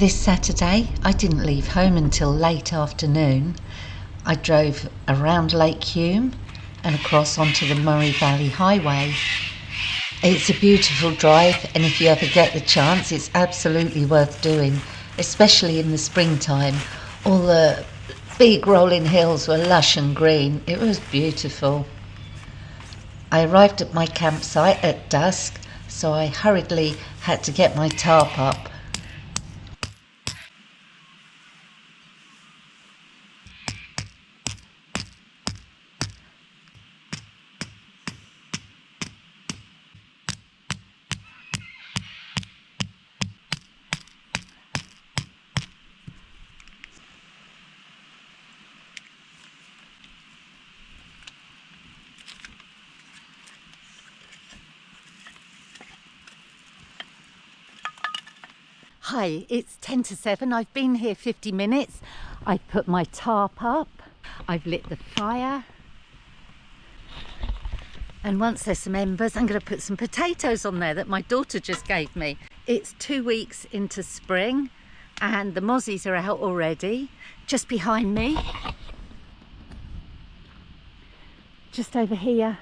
This Saturday, I didn't leave home until late afternoon. I drove around Lake Hume and across onto the Murray Valley Highway. It's a beautiful drive, and if you ever get the chance, it's absolutely worth doing, especially in the springtime. All the big rolling hills were lush and green. It was beautiful. I arrived at my campsite at dusk, so I hurriedly had to get my tarp up. Hi, it's 10 to 7. I've been here 50 minutes. I've put my tarp up. I've lit the fire. And once there's some embers, I'm going to put some potatoes on there that my daughter just gave me. It's 2 weeks into spring and the mozzies are out already. Just behind me, just over here,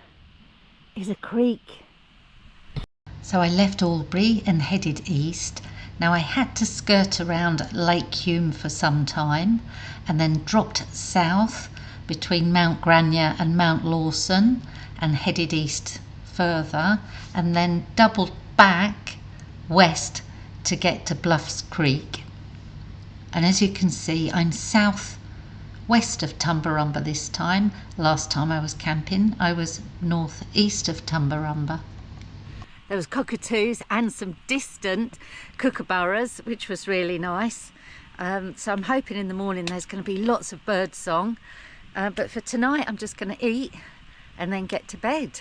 is a creek. So I left Albury and headed east. Now I had to skirt around Lake Hume for some time and then dropped south between Mount Grania and Mount Lawson and headed east further and then doubled back west to get to Bluff Creek. And as you can see, I'm south west of Tumbarumba this time. Last time I was camping, I was northeast of Tumbarumba. There was cockatoos and some distant kookaburras, which was really nice. So I'm hoping in the morning there's going to be lots of bird song. But for tonight, I'm just going to eat and then get to bed.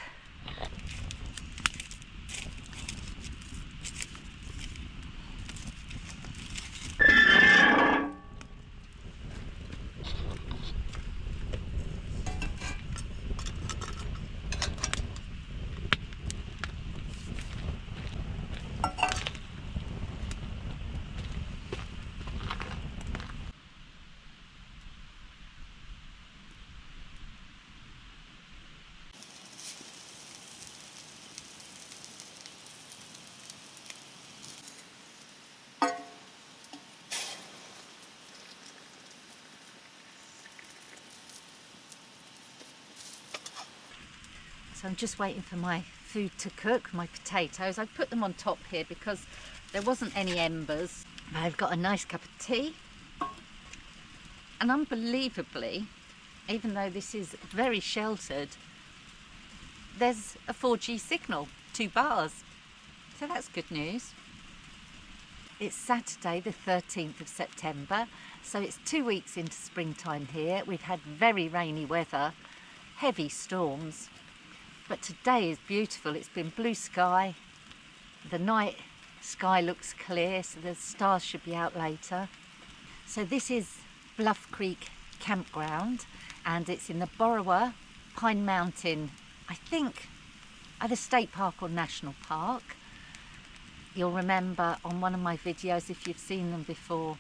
So I'm just waiting for my food to cook, my potatoes. I put them on top here because there wasn't any embers. I've got a nice cup of tea. And unbelievably, even though this is very sheltered, there's a 4G signal, 2 bars. So that's good news. It's Saturday the 13th of September, so it's 2 weeks into springtime here. We've had very rainy weather, heavy storms. But today is beautiful. It's been blue sky. The night sky looks clear, so the stars should be out later. So this is Bluff Creek Campground, and it's in the Burrowa Pine Mountain, I think either state park or national park. You'll remember on one of my videos, if you've seen them before,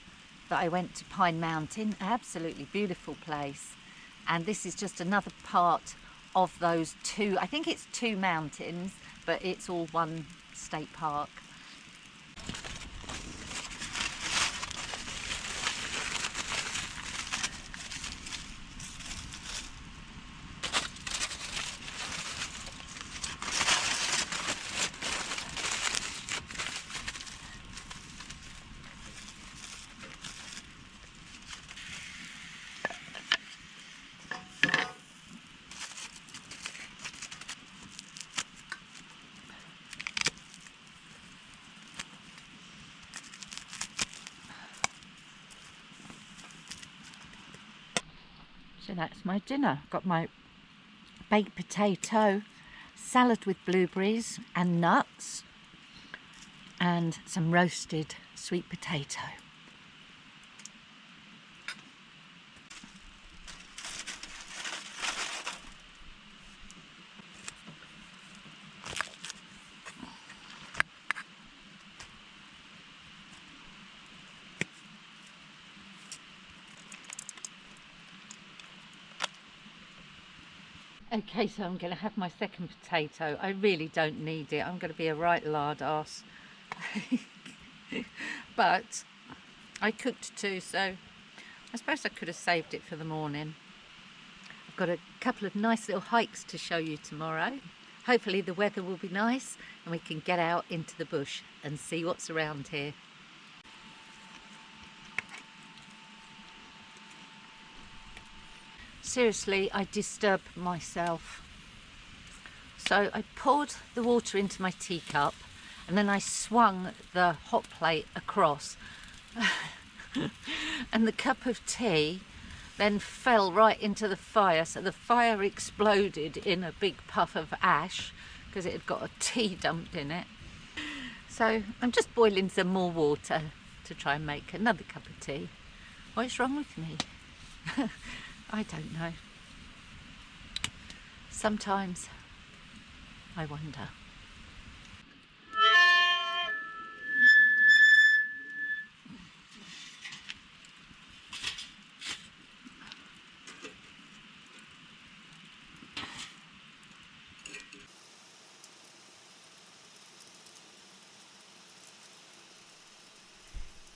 that I went to Pine Mountain, absolutely beautiful place. And this is just another part of those two, I think it's 2 mountains, but it's all one state park. So that's my dinner. Got my baked potato, salad with blueberries and nuts, and some roasted sweet potato. Okay, so I'm going to have my second potato. I really don't need it. I'm going to be a right lard ass. But I cooked two, so I suppose I could have saved it for the morning. I've got a couple of nice little hikes to show you tomorrow. Hopefully the weather will be nice and we can get out into the bush and see what's around here. Seriously, I disturb myself. So I poured the water into my teacup and then I swung the hot plate across and the cup of tea then fell right into the fire, so the fire exploded in a big puff of ash because it had got a tea dumped in it. So I'm just boiling some more water to try and make another cup of tea. What's wrong with me? I don't know. Sometimes I wonder.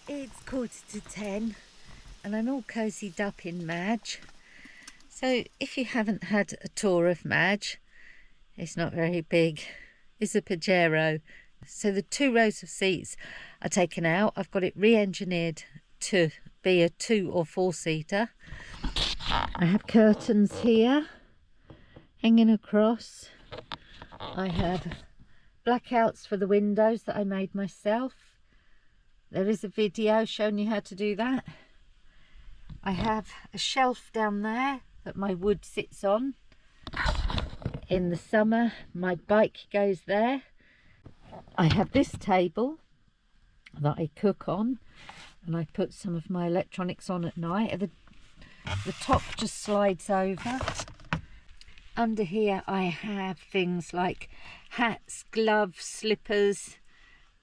It's 10:15 and I'm all cosied up in Madge. So if you haven't had a tour of Madge, it's not very big. It's a Pajero. So the 2 rows of seats are taken out. I've got it re-engineered to be a 2 or 4 seater. I have curtains here hanging across. I have blackouts for the windows that I made myself. There is a video showing you how to do that. I have a shelf down there that my wood sits on. In the summer, my bike goes there. I have this table that I cook on, and I put some of my electronics on at night. The top just slides over. Under here I have things like hats, gloves, slippers,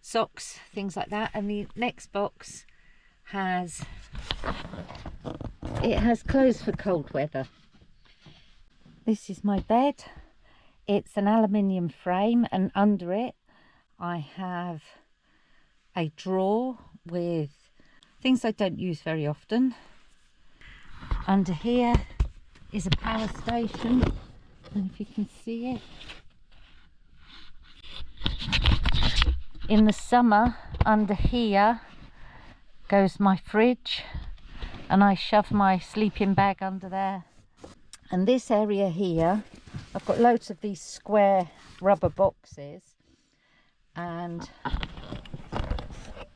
socks, things like that. And the next box has clothes for cold weather. This is my bed. It's an aluminium frame, and under it I have a drawer with things I don't use very often. Under here is a power station, and if you can see it, in the summer under here goes my fridge, and I shove my sleeping bag under there. And this area here, I've got loads of these square rubber boxes, and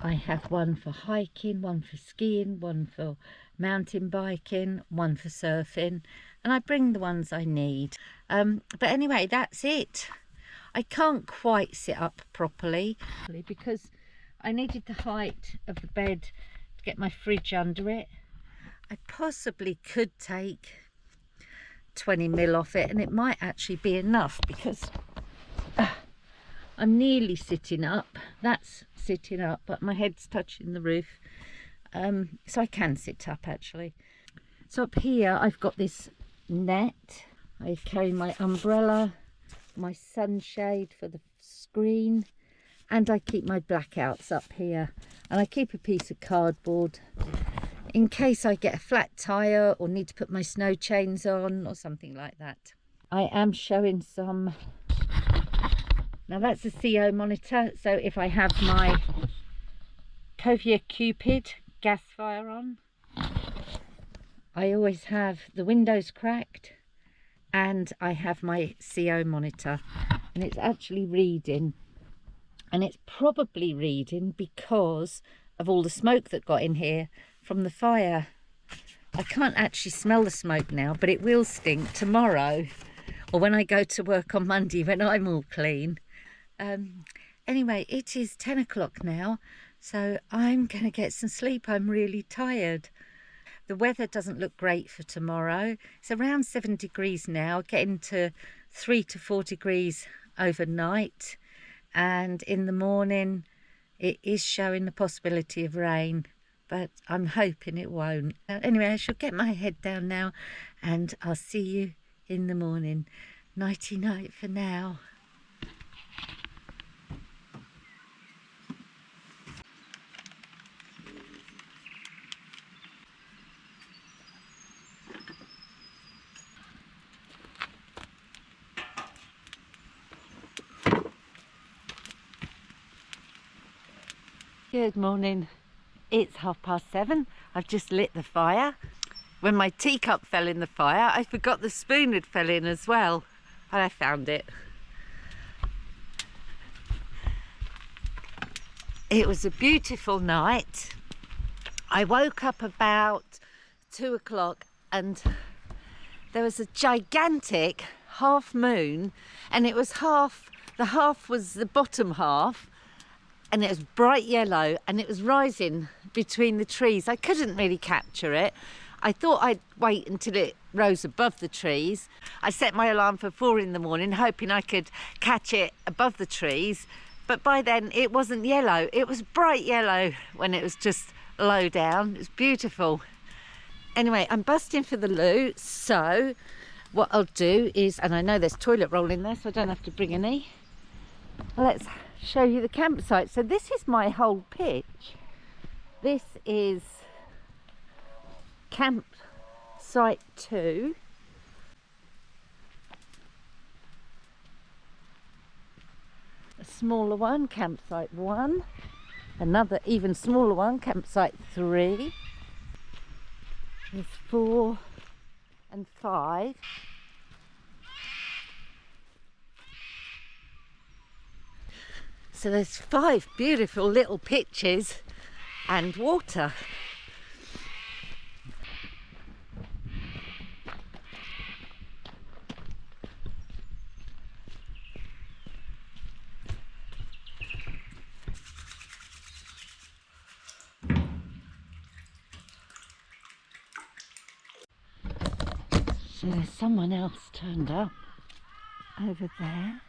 I have one for hiking, one for skiing, one for mountain biking, one for surfing, and I bring the ones I need. But anyway, that's it. I can't quite sit up properly because I needed the height of the bed to get my fridge under it. I possibly could take 20 mil off it, and it might actually be enough because I'm nearly sitting up. That's sitting up, but my head's touching the roof, so I can sit up actually. So up here I've got this net. I carry my umbrella, my sunshade for the screen, and I keep my blackouts up here, and I keep a piece of cardboard in case I get a flat tire or need to put my snow chains on or something like that. I am showing some. Now that's a CO monitor, so if I have my Covia Cupid gas fire on, I always have the windows cracked, and I have my CO monitor, and it's actually reading, and it's probably reading because of all the smoke that got in here from the fire. I can't actually smell the smoke now, but it will stink tomorrow, or when I go to work on Monday when I'm all clean. Anyway, it is 10 o'clock now, so I'm going to get some sleep. I'm really tired. The weather doesn't look great for tomorrow. It's around 7 degrees now, getting to 3 to 4 degrees overnight, and in the morning it is showing the possibility of rain, but I'm hoping it won't. Anyway, I shall get my head down now, and I'll see you in the morning. Nighty night for now. Good morning. It's 7:30. I've just lit the fire. When my teacup fell in the fire, I forgot the spoon had fell in as well, but I found it. It was a beautiful night. I woke up about 2 o'clock and there was a gigantic half moon, and it was the half was the bottom half, and it was bright yellow and it was rising between the trees. I couldn't really capture it. I thought I'd wait until it rose above the trees. I set my alarm for 4 in the morning, hoping I could catch it above the trees. But by then it wasn't yellow. It was bright yellow when it was just low down. It was beautiful. Anyway, I'm busting for the loo. So what I'll do is, and I know there's toilet roll in there, so I don't have to bring any. Let's show you the campsite. So this is my whole pitch. This is campsite 2. A smaller one, campsite 1. Another even smaller one, campsite 3. There's 4 and 5. So there's 5 beautiful little pitches and water. So there's someone else turned up over there.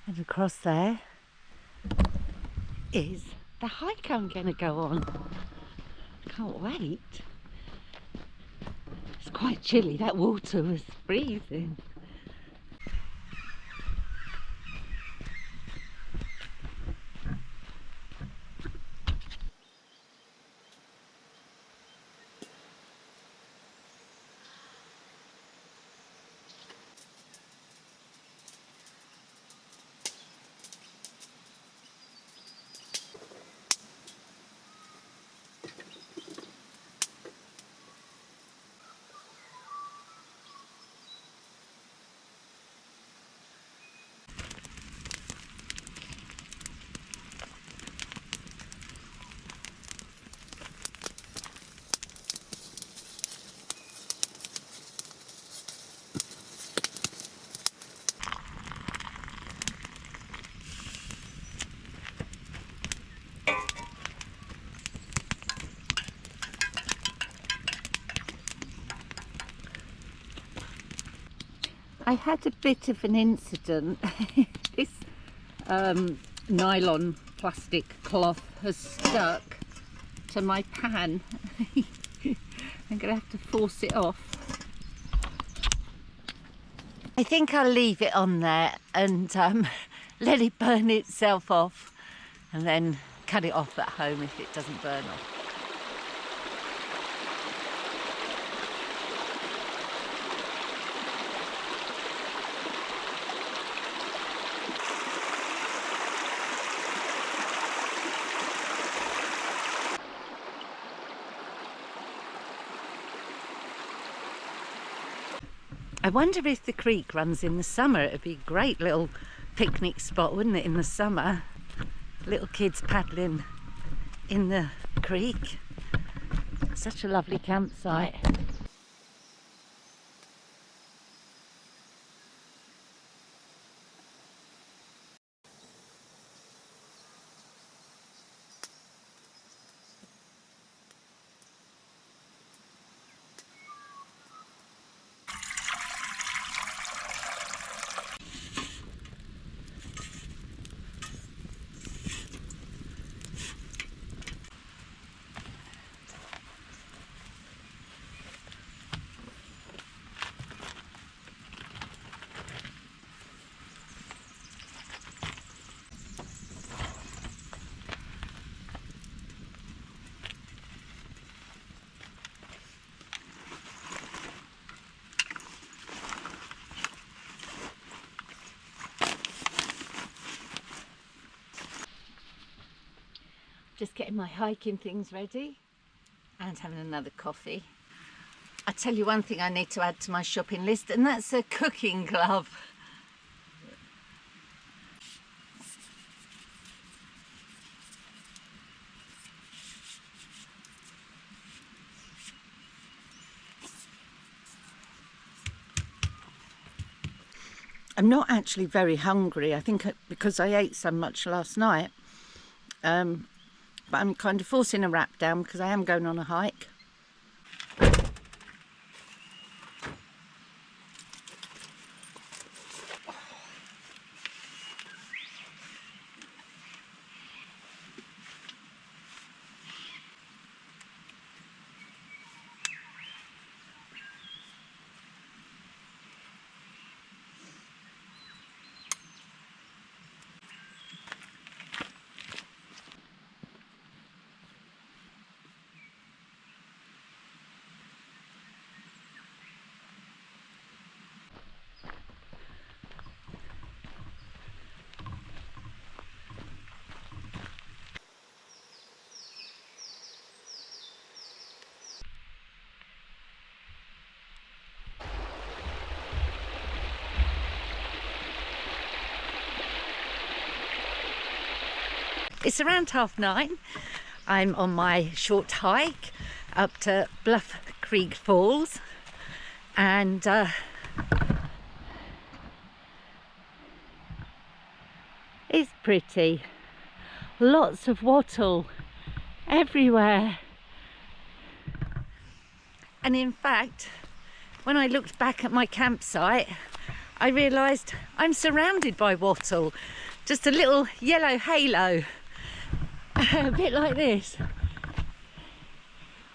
And across there is the hike I'm going to go on. Can't wait. It's quite chilly. That water was freezing. I had a bit of an incident. This nylon plastic cloth has stuck to my pan. I'm going to have to force it off. I think I'll leave it on there and let it burn itself off, and then cut it off at home if it doesn't burn off. I wonder if the creek runs in the summer. It would be a great little picnic spot, wouldn't it, in the summer? Little kids paddling in the creek. Such a lovely campsite. Just getting my hiking things ready and having another coffee. I tell you one thing I need to add to my shopping list, and that's a cooking glove. I'm not actually very hungry, I think, because I ate so much last night. But I'm kind of forcing a wrap down because I am going on a hike. It's around 9:30. I'm on my short hike up to Bluff Creek Falls, and it's pretty. Lots of wattle everywhere. And in fact, when I looked back at my campsite, I realised I'm surrounded by wattle. Just a little yellow halo. A bit like this,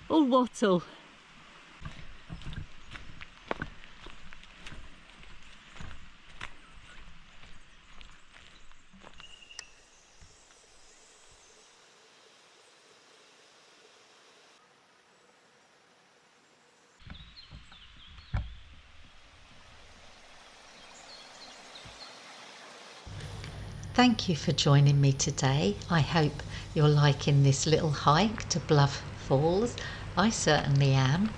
all wattle. Thank you for joining me today. I hope you're liking this little hike to Bluff Falls. I certainly am.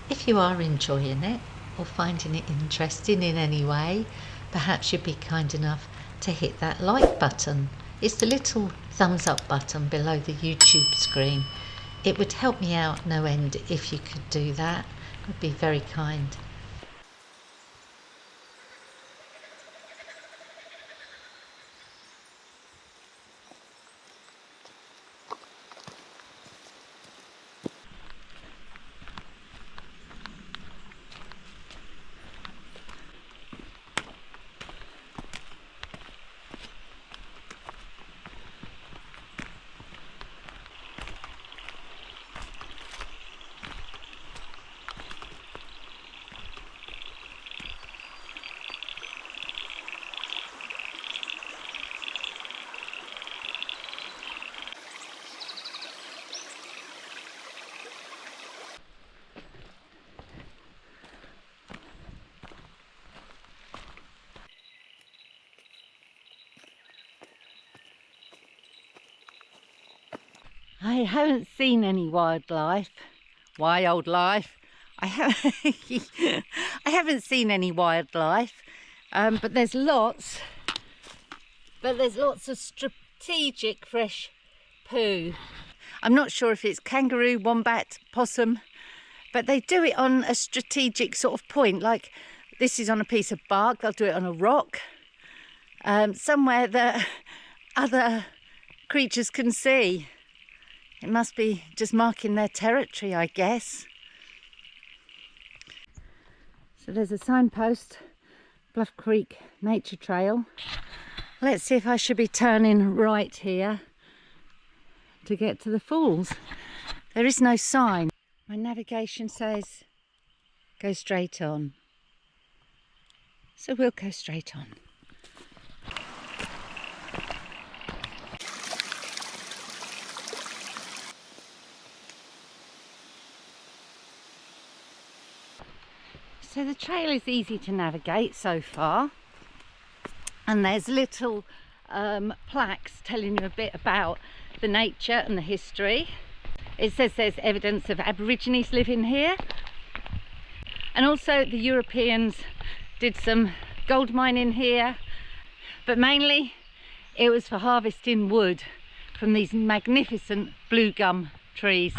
If you are enjoying it or finding it interesting in any way, perhaps you'd be kind enough to hit that like button. It's the little thumbs up button below the YouTube screen. It would help me out no end if you could do that. It would be very kind. I haven't seen any wildlife. I haven't seen any wildlife, but there's lots of strategic fresh poo. I'm not sure if it's kangaroo, wombat, possum, but they do it on a strategic sort of point. Like this is on a piece of bark, they'll do it on a rock, somewhere that other creatures can see. It must be just marking their territory, I guess. So there's a signpost, Bluff Creek Nature Trail. Let's see if I should be turning right here to get to the falls. There is no sign. My navigation says go straight on. So we'll go straight on. So the trail is easy to navigate so far, and there's little plaques telling you a bit about the nature and the history. It says there's evidence of Aborigines living here, and also the Europeans did some gold mining here, but mainly it was for harvesting wood from these magnificent blue gum trees.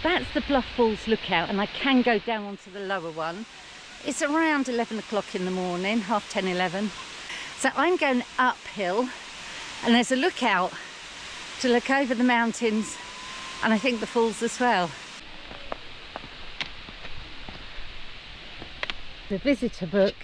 That's the Bluff Falls lookout, and I can go down onto the lower one. It's around 11 o'clock in the morning, half 10, 11. So I'm going uphill, and there's a lookout to look over the mountains, and I think the falls as well. The visitor book.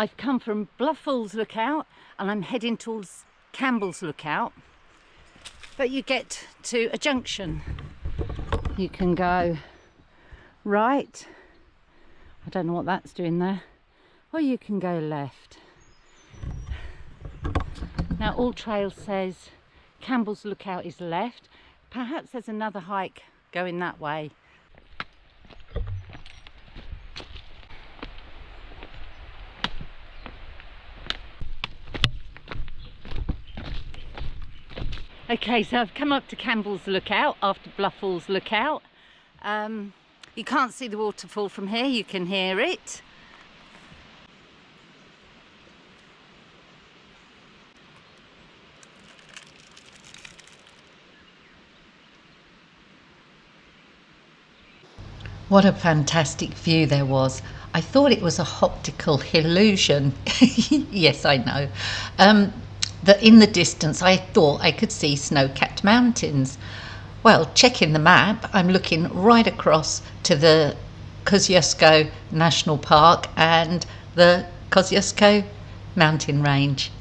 I've come from Bluff Falls Lookout and I'm heading towards Campbell's Lookout. But you get to a junction. You can go right, I don't know what that's doing there, or you can go left. Now All Trails says Campbell's Lookout is left. Perhaps there's another hike going that way. Okay, so I've come up to Campbell's Lookout after Bluff Falls Lookout. You can't see the waterfall from here, you can hear it. What a fantastic view there was. I thought it was a optical illusion. Yes, I know. That in the distance I thought I could see snow-capped mountains. Well, checking the map, I'm looking right across to the Kosciuszko National Park and the Kosciuszko mountain range.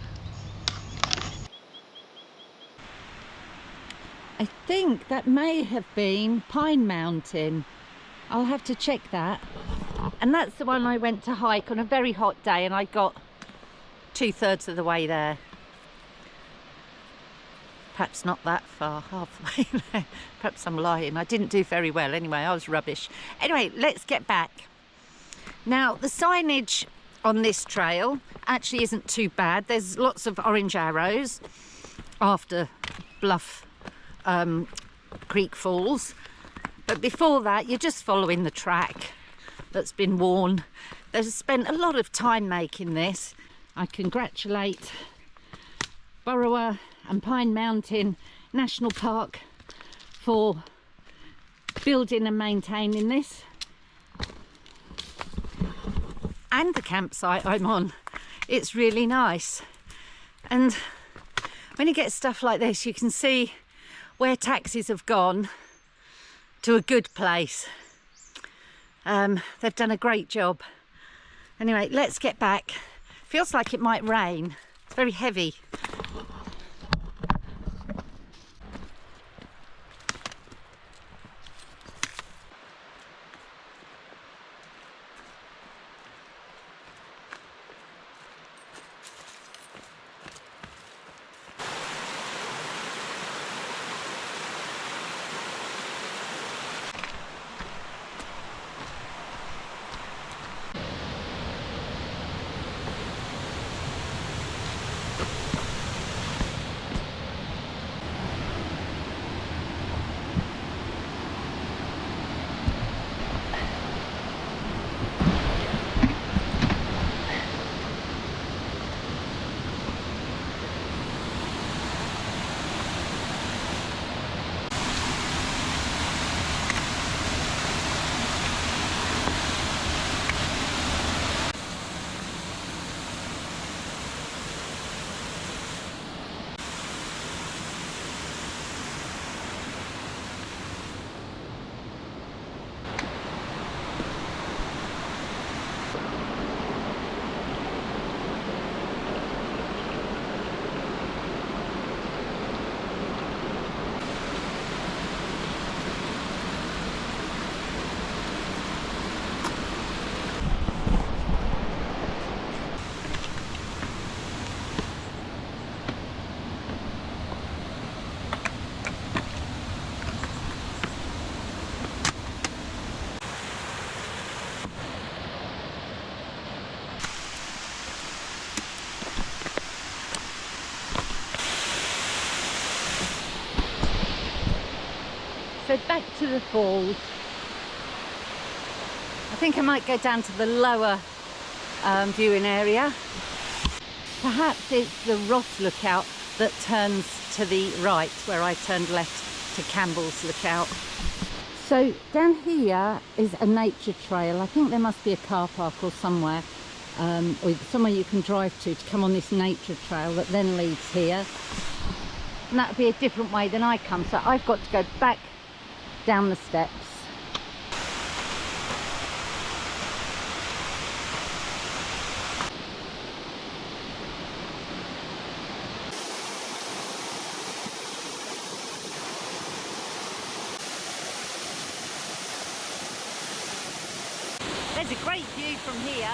I think that may have been Pine Mountain. I'll have to check that. And that's the one I went to hike on a very hot day and I got 2/3 of the way there. Perhaps not that far, halfway there. Perhaps I'm lying. I didn't do very well anyway, I was rubbish. Anyway, let's get back. Now, the signage on this trail actually isn't too bad. There's lots of orange arrows after Bluff Creek Falls. But before that, you're just following the track that's been worn. They've spent a lot of time making this. I congratulate Burrowa and Pine Mountain National Park for building and maintaining this. And the campsite I'm on, it's really nice. And when you get stuff like this, you can see where taxis have gone to a good place. They've done a great job. Anyway, let's get back. Feels like it might rain. It's very heavy. So back to the falls. I think I might go down to the lower viewing area. Perhaps it's the Ross Lookout that turns to the right, where I turned left to Campbell's Lookout. So down here is a nature trail. I think there must be a car park or somewhere, or somewhere you can drive to come on this nature trail that then leads here. And that would be a different way than I come, so I've got to go back down the steps. There's a great view from here.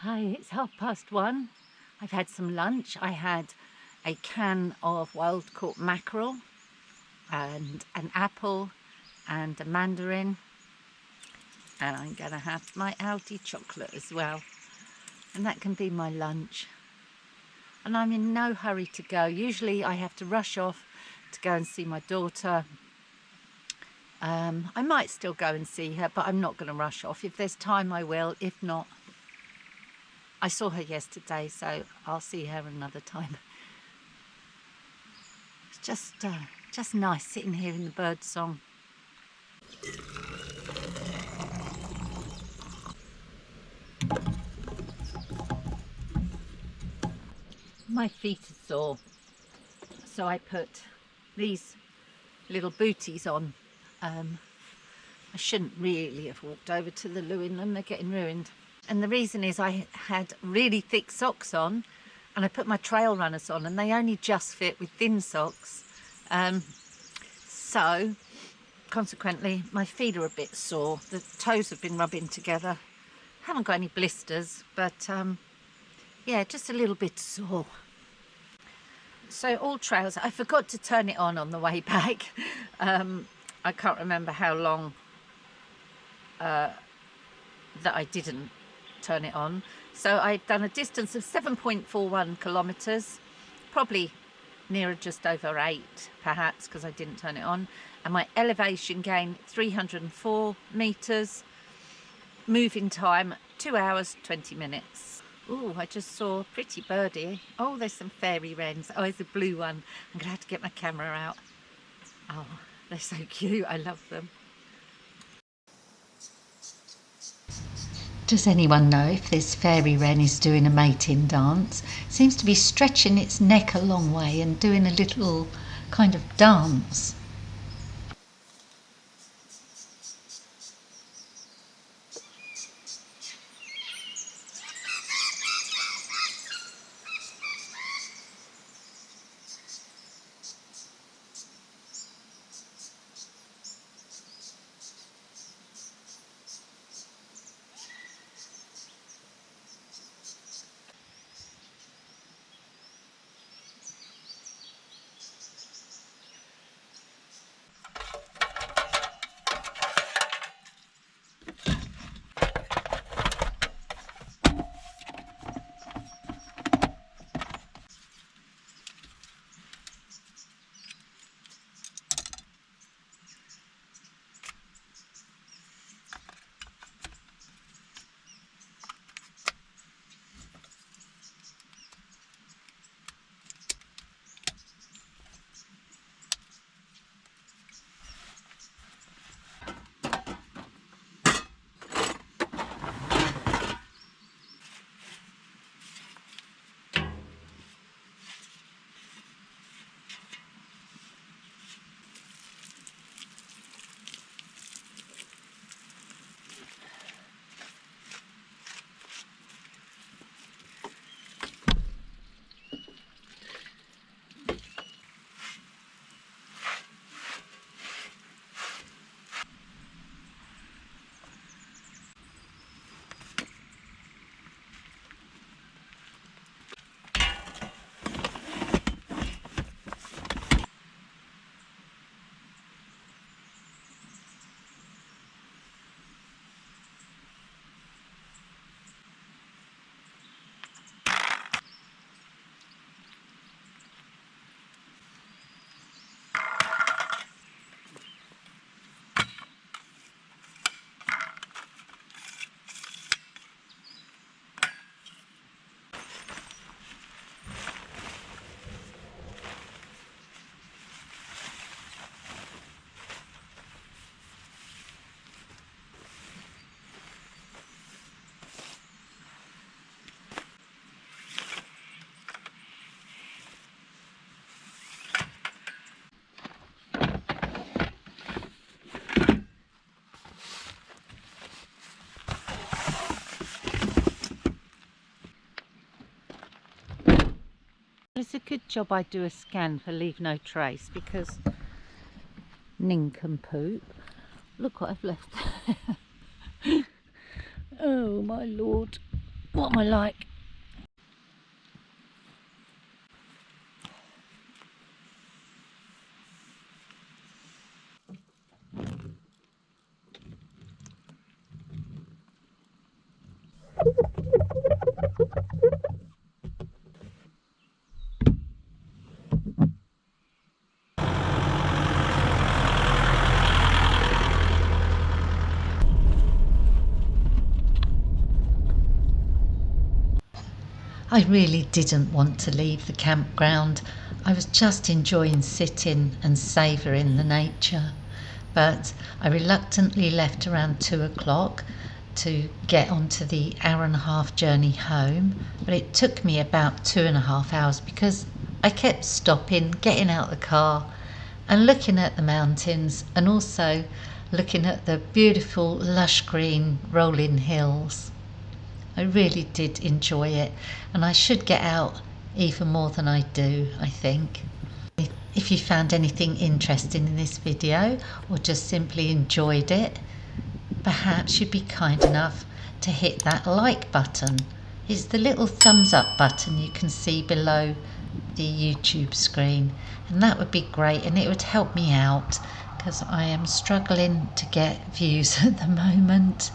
Hi, it's 1:30. I've had some lunch. I had a can of wild caught mackerel and an apple and a mandarin, and I'm going to have my Aldi chocolate as well, and that can be my lunch. And I'm in no hurry to go. Usually I have to rush off to go and see my daughter. I might still go and see her, but I'm not going to rush off. If there's time I will, if not, I saw her yesterday, so I'll see her another time. It's just nice sitting here in the bird song. My feet are sore, so I put these little booties on. I shouldn't really have walked over to the loo in them, they're getting ruined. And the reason is I had really thick socks on, and I put my trail runners on, and they only just fit with thin socks. So consequently my feet are a bit sore. The toes have been rubbing together. Haven't got any blisters, but yeah, just a little bit sore. So all trails, I forgot to turn it on the way back. I can't remember how long that I didn't turn it on. So I've done a distance of 7.41 kilometers, probably nearer just over 8 perhaps, because I didn't turn it on, and my elevation gain 304 meters, moving time 2 hours 20 minutes. Oh, I just saw a pretty birdie. Oh, there's some fairy wrens. Oh, there's a blue one. I'm gonna have to get my camera out. Oh, they're so cute. I love them. Does anyone know if this fairy wren is doing a mating dance? It seems to be stretching its neck a long way and doing a little kind of dance. it's a good job I do a scan for leave no trace, because nincompoop. Look what I've left. Oh my lord, what am I like? I really didn't want to leave the campground. I was just enjoying sitting and savouring the nature. But I reluctantly left around 2 o'clock to get onto the hour-and-a-half journey home. But it took me about 2.5 hours because I kept stopping, getting out the car and looking at the mountains, and also looking at the beautiful lush green rolling hills. I really did enjoy it, and I should get out even more than I do, I think. If you found anything interesting in this video, or just simply enjoyed it, perhaps you'd be kind enough to hit that like button. It's the little thumbs up button you can see below the YouTube screen, and that would be great, and it would help me out because I am struggling to get views at the moment.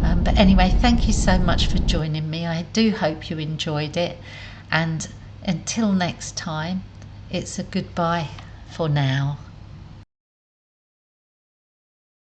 But anyway, thank you so much for joining me. I do hope you enjoyed it, and until next time, it's a goodbye for now.